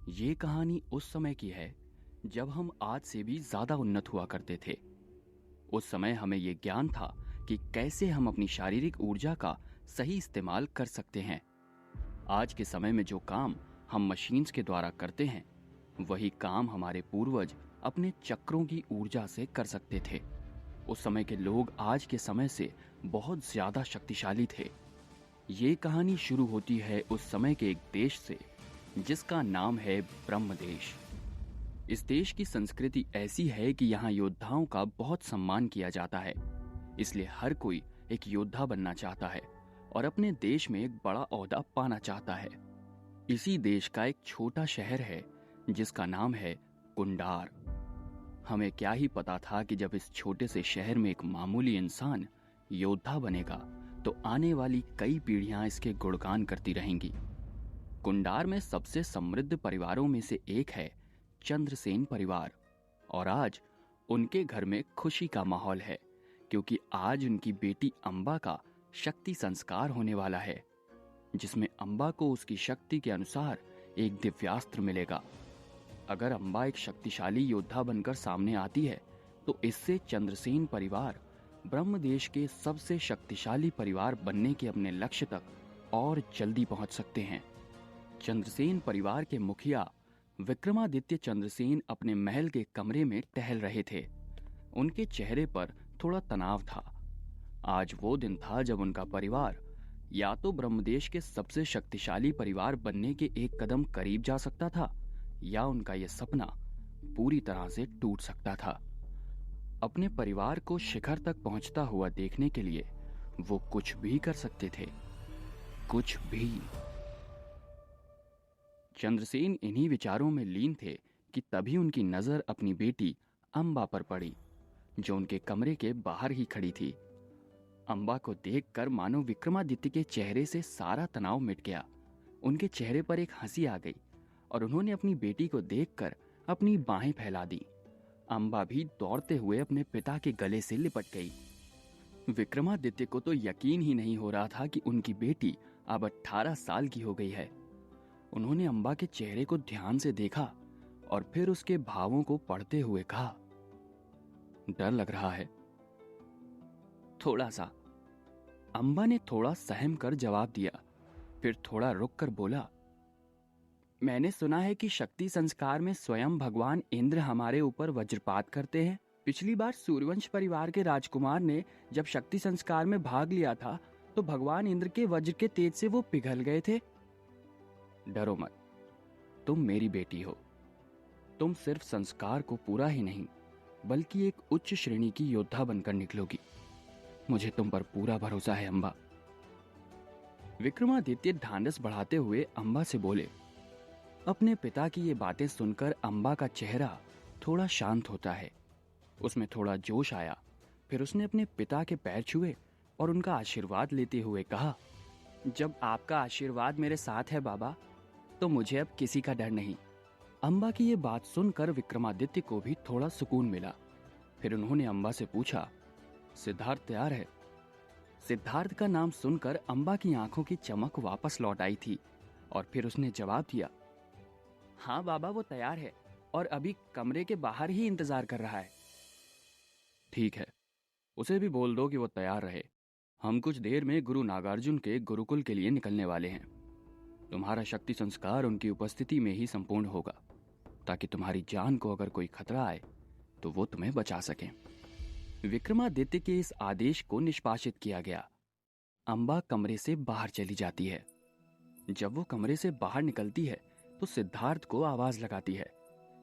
ये कहानी उस समय की है जब हम आज से भी ज्यादा उन्नत हुआ करते थे। उस समय हमें ये ज्ञान था कि कैसे हम अपनी शारीरिक ऊर्जा का सही इस्तेमाल कर सकते हैं। आज के समय में जो काम हम मशीन्स के द्वारा करते हैं, वही काम हमारे पूर्वज अपने चक्रों की ऊर्जा से कर सकते थे। उस समय के लोग आज के समय से बहुत ज्यादा शक्तिशाली थे। ये कहानी शुरू होती है उस समय के एक देश से जिसका नाम है ब्रह्मदेश। इस देश की संस्कृति ऐसी है कि यहाँ योद्धाओं का बहुत सम्मान किया जाता है, इसलिए हर कोई एक योद्धा बनना चाहता है और अपने देश में एक बड़ा ओहदा पाना चाहता है। इसी देश का एक छोटा शहर है जिसका नाम है कुंडार। हमें क्या ही पता था कि जब इस छोटे से शहर में एक मामूली इंसान योद्धा बनेगा तो आने वाली कई पीढ़ियां इसके गुणगान करती रहेंगी। कुंडार में सबसे समृद्ध परिवारों में से एक है चंद्रसेन परिवार, और आज उनके घर में खुशी का माहौल है क्योंकि आज उनकी बेटी अंबा का शक्ति संस्कार होने वाला है, जिसमें अंबा को उसकी शक्ति के अनुसार एक दिव्यास्त्र मिलेगा। अगर अंबा एक शक्तिशाली योद्धा बनकर सामने आती है तो इससे चंद्रसेन परिवार ब्रह्मदेश के सबसे शक्तिशाली परिवार बनने के अपने लक्ष्य तक और जल्दी पहुंच सकते हैं। चंद्रसेन परिवार के मुखिया विक्रमादित्य चंद्रसेन अपने महल के कमरे में टहल रहे थे। उनके चेहरे पर थोड़ा तनाव था। आज वो दिन था जब उनका परिवार या तो ब्रह्मदेश के सबसे शक्तिशाली परिवार बनने के एक कदम करीब जा सकता था या उनका यह सपना पूरी तरह से टूट सकता था। अपने परिवार को शिखर तक पहुंचता हुआ देखने के लिए वो कुछ भी कर सकते थे, कुछ भी। चंद्रसेन इन्हीं विचारों में लीन थे कि तभी उनकी नजर अपनी बेटी अंबा पर पड़ी, जो उनके कमरे के बाहर ही खड़ी थी। अंबा को देखकर मानो विक्रमादित्य के चेहरे से सारा तनाव मिट गया। उनके चेहरे पर एक हंसी आ गई और उन्होंने अपनी बेटी को देखकर अपनी बाहें फैला दी। अंबा भी दौड़ते हुए अपने पिता के गले से लिपट गई। विक्रमादित्य को तो यकीन ही नहीं हो रहा था कि उनकी बेटी अब 18 साल की हो गई है। उन्होंने अंबा के चेहरे को ध्यान से देखा और फिर उसके भावों को पढ़ते हुए कहा, डर लग रहा है? थोड़ा सा। अंबा ने थोड़ा सहम कर जवाब दिया, फिर थोड़ा रुक कर बोला, मैंने सुना है कि शक्ति संस्कार में स्वयं भगवान इंद्र हमारे ऊपर वज्रपात करते हैं। पिछली बार सूर्यवंश परिवार के राजकुमार ने जब शक्ति संस्कार में भाग लिया था तो भगवान इंद्र के वज्र के तेज से वो पिघल गए थे। डरो मत, तुम मेरी बेटी हो। तुम सिर्फ संस्कार को पूरा ही नहीं बल्कि एक उच्च श्रेणी की योद्धा बनकर निकलोगी। मुझे तुम पर पूरा भरोसा है अंबा। विक्रमादित्य ढांढस बढ़ाते हुए अंबा से बोले। अपने पिता की ये बातें सुनकर अंबा का चेहरा थोड़ा शांत होता है। उसमें थोड़ा जोश आया। फिर उसने अपने पिता के पैर छुए और उनका आशीर्वाद लेते हुए कहा, जब आपका आशीर्वाद मेरे साथ है बाबा, तो मुझे अब किसी का डर नहीं। अंबा की ये बात सुनकर विक्रमादित्य को भी थोड़ा सुकून मिला। फिर उन्होंने अंबा से पूछा, सिद्धार्थ तैयार है? सिद्धार्थ का नाम सुनकर अंबा की आंखों की चमक वापस लौट आई थी और फिर उसने जवाब दिया, हाँ बाबा, वो तैयार है और अभी कमरे के बाहर ही इंतजार कर रहा है। ठीक है, उसे भी बोल दो कि वो तैयार रहे। हम कुछ देर में गुरु नागार्जुन के गुरुकुल के लिए निकलने वाले हैं। तुम्हारा शक्ति संस्कार उनकी उपस्थिति में ही संपूर्ण होगा ताकि तुम्हारी जान को अगर कोई खतरा आए तो वो तुम्हें बचा सकें। विक्रमादित्य के इस आदेश को निष्पादित किया गया। अंबा कमरे से बाहर चली जाती है। जब वो कमरे से बाहर निकलती है तो सिद्धार्थ को आवाज लगाती है।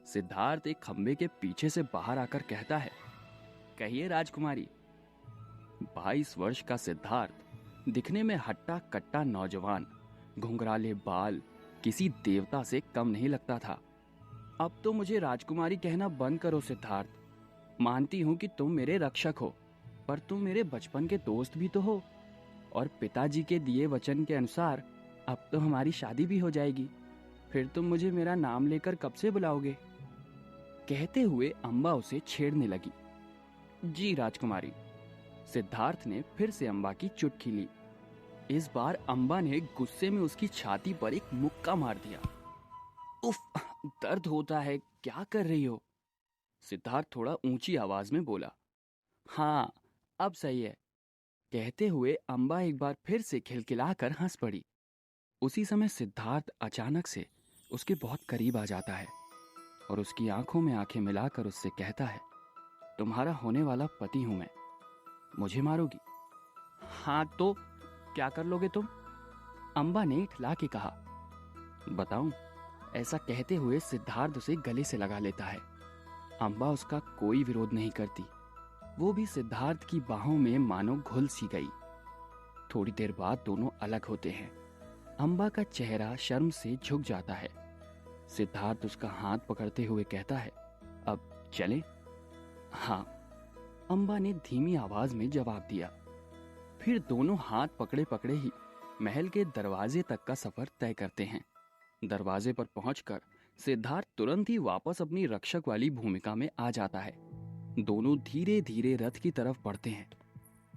सिद्धार्थ एक खंबे के पीछे से बाहर आकर कहता है, कहिए राजकुमारी। 22 वर्ष का सिद्धार्थ दिखने में हट्टा कट्टा नौजवान, घुंघराले बाल, किसी देवता से कम नहीं लगता था। अब तो मुझे राजकुमारी कहना बंद करो सिद्धार्थ। मानती हूं कि तुम मेरे रक्षक हो, पर तुम मेरे बचपन के दोस्त भी तो हो और पिताजी के दिए वचन के अनुसार अब तो हमारी शादी भी हो जाएगी। फिर तुम मुझे मेरा नाम लेकर कब से बुलाओगे? कहते हुए अंबा उसे छेड़ने लगी। जी राजकुमारी। सिद्धार्थ ने फिर से अंबा की चुटकी ली। इस बार अंबा ने गुस्से में उसकी छाती पर एक मुक्का मार दिया। उफ! दर्द होता है, क्या कर रही हो? सिद्धार्थ थोड़ा ऊंची आवाज में बोला। हाँ, अब सही है, कहते हुए अम्बा एक बार फिर से खिलखिलाकर हंस पड़ी। उसी समय सिद्धार्थ अचानक से उसके बहुत करीब आ जाता है और उसकी आंखों में आंखें मिलाकर उससे कहता है, तुम्हारा होने वाला पति हूं मैं, मुझे मारोगी? हाँ तो क्या कर लोगे तुम? अम्बा ने इठला के कहा। बताऊं? ऐसा कहते हुए सिद्धार्थ उसे गले से लगा लेता है। अम्बा उसका कोई विरोध नहीं करती। वो भी सिद्धार्थ की बाहों में मानो घुल सी गई। थोड़ी देर बाद दोनों अलग होते हैं। अम्बा का चेहरा शर्म से झुक जाता है। सिद्धार्थ उसका हाथ पकड़ते हुए कहता है, अब चलें? हाँ, अम्बा ने धीमी आवाज में जवाब दिया। फिर दोनों हाथ पकड़े पकड़े ही महल के दरवाजे तक का सफर तय करते हैं। दरवाजे पर पहुंचकर सिद्धार्थ तुरंत ही वापस अपनी रक्षक वाली भूमिका में आ जाता है। दोनों धीरे धीरे रथ की तरफ बढ़ते हैं।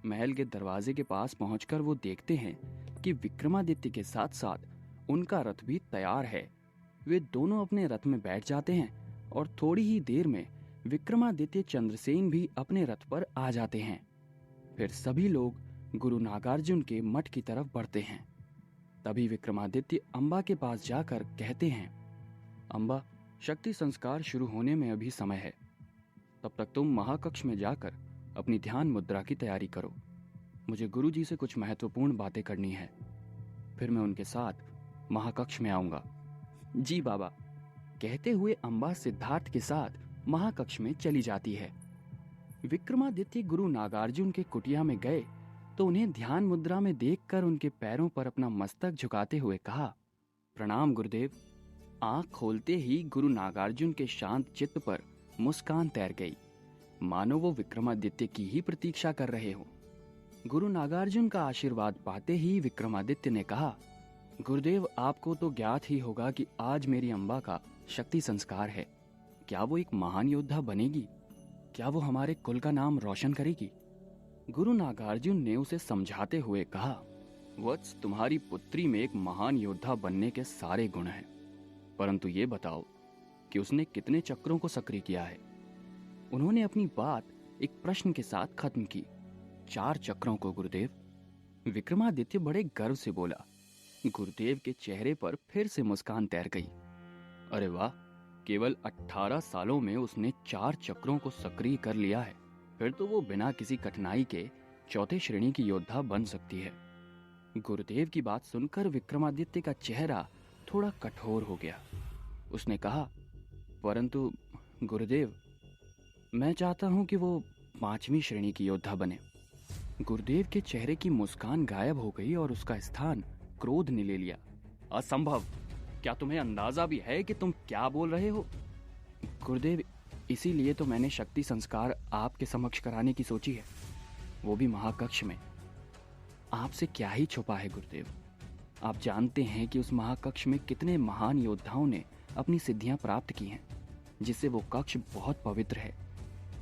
महल के दरवाजे के पास पहुंचकर वो देखते हैं कि विक्रमादित्य के साथ साथ उनका रथ भी तैयार है। वे दोनों अपने रथ में बैठ जाते हैं और थोड़ी ही देर में विक्रमादित्य चंद्रसेन भी अपने रथ पर आ जाते हैं। फिर सभी लोग गुरु नागार्जुन के मठ की तरफ बढ़ते हैं। तभी विक्रमादित्य अम्बा के पास जाकर कहते हैं, अम्बा, शक्ति संस्कार शुरू होने में अभी समय है। तब तक तुम महाकक्ष में जाकर अपनी ध्यान मुद्रा की तैयारी करो। मुझे गुरुजी से कुछ महत्वपूर्ण बातें करनी है। फिर मैं उनके साथ महाकक्ष में आऊंगा। जी बाबा, कहते हुए अम्बा सिद्धार्थ के साथ महाकक्ष में चली जाती है। विक्रमादित्य गुरु नागार्जुन के कुटिया में गए तो उन्हें ध्यान मुद्रा में देखकर उनके पैरों पर अपना मस्तक झुकाते हुए कहा, प्रणाम गुरुदेव। आंख खोलते ही गुरु नागार्जुन के शांत चित्त पर मुस्कान तैर गई, मानो वो विक्रमादित्य की ही प्रतीक्षा कर रहे हो। गुरु नागार्जुन का आशीर्वाद पाते ही विक्रमादित्य ने कहा, गुरुदेव, आपको तो ज्ञात ही होगा कि आज मेरी अम्बा का शक्ति संस्कार है। क्या वो एक महान योद्धा बनेगी? क्या वो हमारे कुल का नाम रोशन करेगी? गुरु नागार्जुन ने उसे समझाते हुए कहा, वत्स, तुम्हारी पुत्री में एक महान योद्धा बनने के सारे गुण हैं, परंतु ये बताओ कि उसने कितने चक्रों को सक्रिय किया है। उन्होंने अपनी बात एक प्रश्न के साथ खत्म की। 4 चक्रों को गुरुदेव। विक्रमादित्य बड़े गर्व से बोला। गुरुदेव के चेहरे पर फिर से मुस्कान तैर गई। अरे वाह, केवल 18 सालों में उसने 4 चक्रों को सक्रिय कर लिया है। फिर तो वो बिना किसी कठिनाई के 4थे श्रेणी की योद्धा बन सकती है। गुरुदेव की बात सुनकर विक्रमादित्य का चेहरा थोड़ा कठोर हो गया। उसने कहा, परंतु गुरुदेव, मैं चाहता हूं कि वो 5वीं श्रेणी की योद्धा बने। गुरुदेव के चेहरे की मुस्कान गायब हो गई और उसका स्थान क्रोध ने ले लिया। असंभव! क्या तुम्हें अंदाजा भी है कि तुम क्या बोल रहे हो? गुरुदेव, इसीलिए तो मैंने शक्ति संस्कार आपके समक्ष कराने की सोची है, वो भी महाकक्ष में। आपसे क्या ही छुपा है गुरुदेव। आप जानते हैं कि उस महाकक्ष में कितने महान योद्धाओं ने अपनी सिद्धियां प्राप्त की हैं, जिससे वो कक्ष बहुत पवित्र है।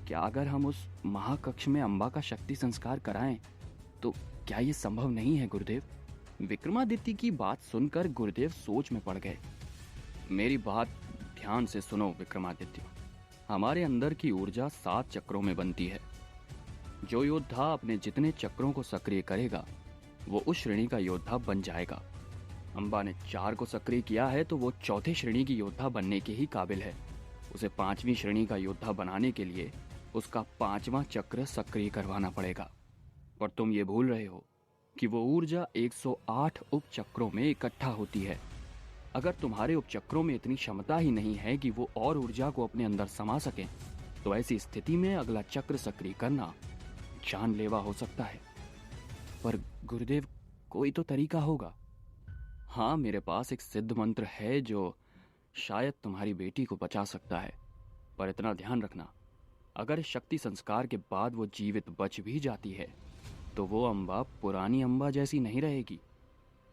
क्या अगर हम उस महाकक्ष में अम्बा का शक्ति संस्कार कराएं तो क्या ये संभव नहीं है गुरुदेव? विक्रमादित्य की बात सुनकर गुरुदेव सोच में पड़ गए। मेरी बात ध्यान से सुनो विक्रमादित्य। हमारे अंदर की ऊर्जा 7 चक्रों में बनती है। जो योद्धा अपने जितने चक्रों को सक्रिय करेगा वो उस श्रेणी का योद्धा बन जाएगा। अम्बा ने 4 को सक्रिय किया है तो वो 4थे श्रेणी की योद्धा बनने के ही काबिल है। उसे 5वीं श्रेणी का योद्धा बनाने के लिए उसका 5वां चक्र सक्रिय करवाना पड़ेगा। पर तुम ये भूल रहे हो कि वो ऊर्जा 108 उप चक्रों में इकट्ठा होती है। अगर तुम्हारे उप चक्रों में इतनी क्षमता ही नहीं है कि वो और ऊर्जा को अपने अंदर समा सकें, तो ऐसी स्थिति में अगला चक्र सक्रिय करना जानलेवा हो सकता है। पर गुरुदेव, कोई तो तरीका होगा। हाँ, मेरे पास एक सिद्ध मंत्र है जो शायद तुम्हारी बेटी को बचा सकता है। पर इतना ध्यान रखना, अगर शक्ति संस्कार के बाद वो जीवित बच भी जाती है तो वो अम्बा पुरानी अम्बा जैसी नहीं रहेगी।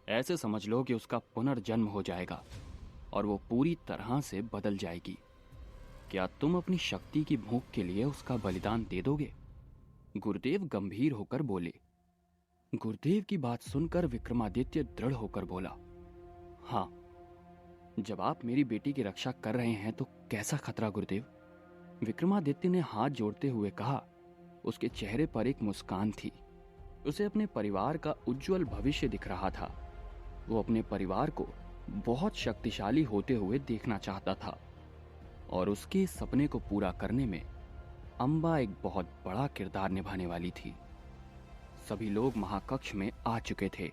ऐसे समझ लो कि उसका पुनर्जन्म हो जाएगा और वो पूरी तरह से बदल जाएगी। क्या तुम अपनी शक्ति की भूख के लिए उसका बलिदान दे दोगे? गुरुदेव गंभीर होकर बोले। गुरुदेव की बात सुनकर विक्रमादित्य दृढ़ होकर बोला, हाँ, जब आप मेरी बेटी की रक्षा कर रहे हैं तो कैसा खतरा गुरुदेव? विक्रमादित्य ने हाथ जोड़ते हुए कहा। उसके चेहरे पर एक मुस्कान थी। उसे अपने परिवार का उज्जवल भविष्य दिख रहा था। वो अपने परिवार को बहुत शक्तिशाली होते हुए देखना चाहता था और उसके इस सपने को पूरा करने में अम्बा एक बहुत बड़ा किरदार निभाने वाली थी। सभी लोग महाकक्ष में आ चुके थे।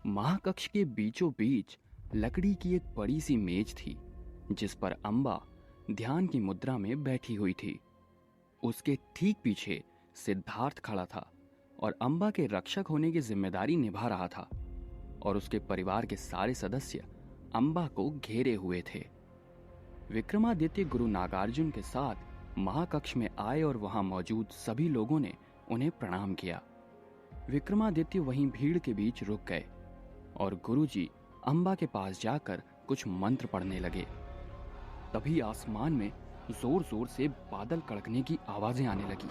महाकक्ष के बीचों बीच लकड़ी की एक बड़ी सी मेज थी जिस पर अम्बा ध्यान की मुद्रा में बैठी हुई थी। उसके ठीक पीछे सिद्धार्थ खड़ा था और अम्बा के रक्षक होने की जिम्मेदारी निभा रहा था और उसके परिवार के सारे सदस्य अम्बा को घेरे हुए थे। विक्रमादित्य गुरु नागार्जुन के साथ महाकक्ष में आए और वहां मौजूद सभी लोगों ने उन्हें प्रणाम किया। विक्रमादित्य वहीं भीड़ के बीच रुक गए और गुरुजी अम्बा के पास जाकर कुछ मंत्र पढ़ने लगे। तभी आसमान में जोर जोर से बादल कड़कने की आवाजें आने लगी।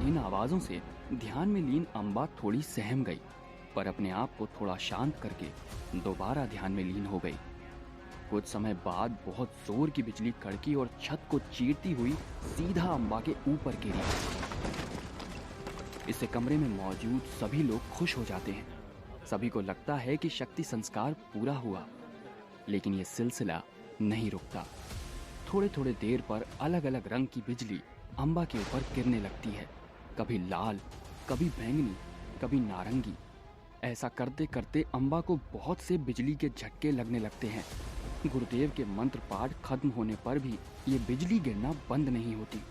इन आवाजों से ध्यान में लीन अम्बा थोड़ी सहम गई, पर अपने आप को थोड़ा शांत करके दोबारा ध्यान में लीन हो गई। कुछ समय बाद बहुत जोर की बिजली कड़की और छत को चीरती हुई सीधा अम्बा के ऊपर गिरी। इससे कमरे में मौजूद सभी लोग खुश हो जाते हैं। सभी को लगता है कि शक्ति संस्कार पूरा हुआ, लेकिन यह सिलसिला नहीं रुकता। थोड़े थोड़े देर पर अलग अलग रंग की बिजली अम्बा के ऊपर गिरने लगती है, कभी लाल, कभी बैंगनी, कभी नारंगी। ऐसा करते करते अम्बा को बहुत से बिजली के झटके लगने लगते हैं। गुरुदेव के मंत्र पाठ खत्म होने पर भी ये बिजली गिरना बंद नहीं होती।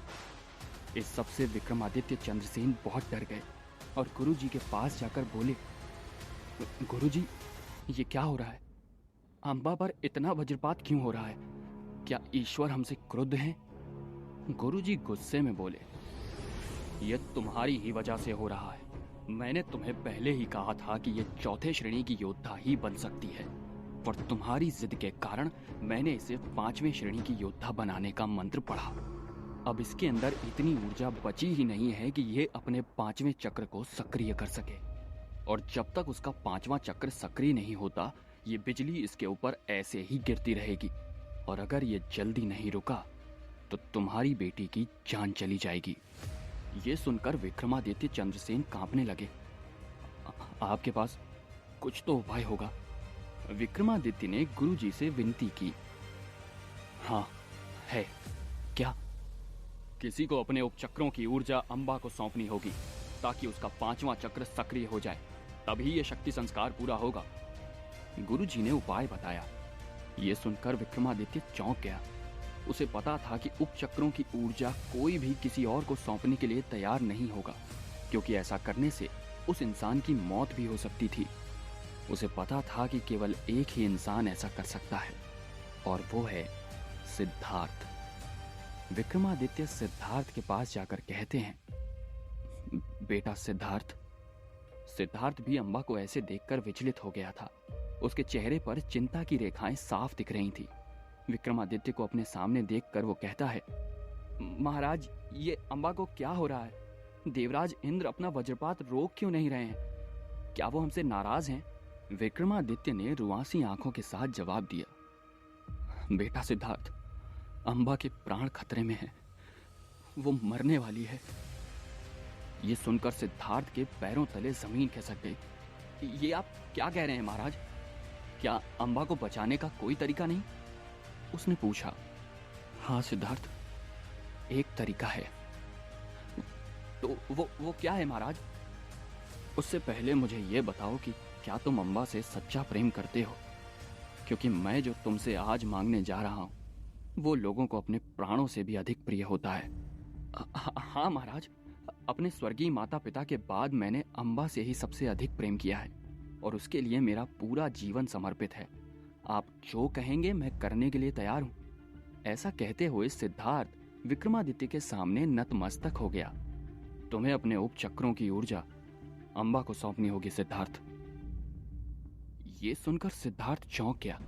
इस सब से विक्रमादित्य चंद्रसेन बहुत डर गए और गुरुजी के पास जाकर बोले, गुरुजी, ये क्या हो रहा है? अम्बा पर इतना वज्रपात क्यों हो रहा है? क्या ईश्वर हमसे क्रुद्ध हैं? गुरुजी गुस्से में बोले, ये तुम्हारी ही वजह से हो रहा है। मैंने तुम्हें पहले ही कहा था कि ये चौथे श्रेणी की योद्धा ही बन सकती है, पर तुम्हारी जिद के कारण मैंने इसे 5वें श्रेणी की योद्धा बनाने का मंत्र पढ़ा। अब इसके अंदर इतनी ऊर्जा बची ही नहीं है कि ये अपने 5वें चक्र को सक्रिय कर सके, और जब तक उसका 5वां चक्र सक्रिय नहीं होता, ये बिजली इसके ऊपर ऐसे ही गिरती रहेगी, और अगर ये जल्दी नहीं रुका तो तुम्हारी बेटी की जान चली जाएगी। ये सुनकर विक्रमादित्य चंद्रसेन कांपने लगे। आपके पास कुछ तो उपाय होगा? विक्रमादित्य ने गुरुजी से विनती की। हाँ है। क्या? किसी को अपने उपचक्रों की ऊर्जा अम्बा को सौंपनी होगी ताकि उसका 5वां चक्र सक्रिय हो जाए, तभी ये शक्ति संस्कार पूरा होगा। गुरुजी ने उपाय बताया। ये सुनकर विक्रमादित्य चौंक गया। उसे पता था कि उपचक्रों की ऊर्जा कोई भी किसी और को सौंपने के लिए तैयार नहीं होगा, क्योंकि ऐसा करने से उस इंसान की मौत भी हो सकती थी। उसे पता था कि केवल एक ही इंसान ऐसा कर सकता है, और वो है सिद्धार्थ। विक्रमादित्य सिद्धार्थ के पास जाकर कहते हैं, बेटा सिद्धार्थ। सिद्धार्थ भी अम्बा को ऐसे देखकर विचलित हो गया था। उसके चेहरे पर चिंता की रेखाएं साफ दिख रही थी। विक्रमादित्य को अपने सामने देखकर वो कहता है, महाराज, ये अम्बा को क्या हो रहा है? देवराज इंद्र अपना वज्रपात रोक क्यों नहीं रहे हैं? क्या वो हमसे नाराज हैं? विक्रमादित्य ने रुआंसी आंखों के साथ जवाब दिया, बेटा सिद्धार्थ, अम्बा के प्राण खतरे में हैं। वो मरने वाली है। ये सुनकर सिद्धार्थ के पैरों तले जमीन खिसक गई। ये आप क्या कह रहे हैं महाराज? क्या अम्बा को बचाने का कोई तरीका नहीं? उसने पूछा। हाँ सिद्धार्थ, एक तरीका है। तो वो क्या है महाराज? उससे पहले मुझे ये बताओ कि क्या तुम अम्बा से सच्चा प्रेम करते हो? क्योंकि मैं जो तुमसे आज मांगने जा रहा हूं, वो लोगों को अपने प्राणों से भी अधिक प्रिय होता है। हाँ महाराज, अपने स्वर्गीय माता पिता के बाद मैंने अम्बा से ही सबसे अधिक प्रेम किया है, और उसके लिए मेरा पूरा जीवन समर्पित है। आप जो कहेंगे मैं करने के लिए तैयार हूं। ऐसा कहते हुए सिद्धार्थ विक्रमादित्य के सामने नतमस्तक हो गया। तुम्हें अपने उपचक्रों की ऊर्जा अम्बा को सौंपनी होगी सिद्धार्थ। ये सुनकर सिद्धार्थ चौंक गया।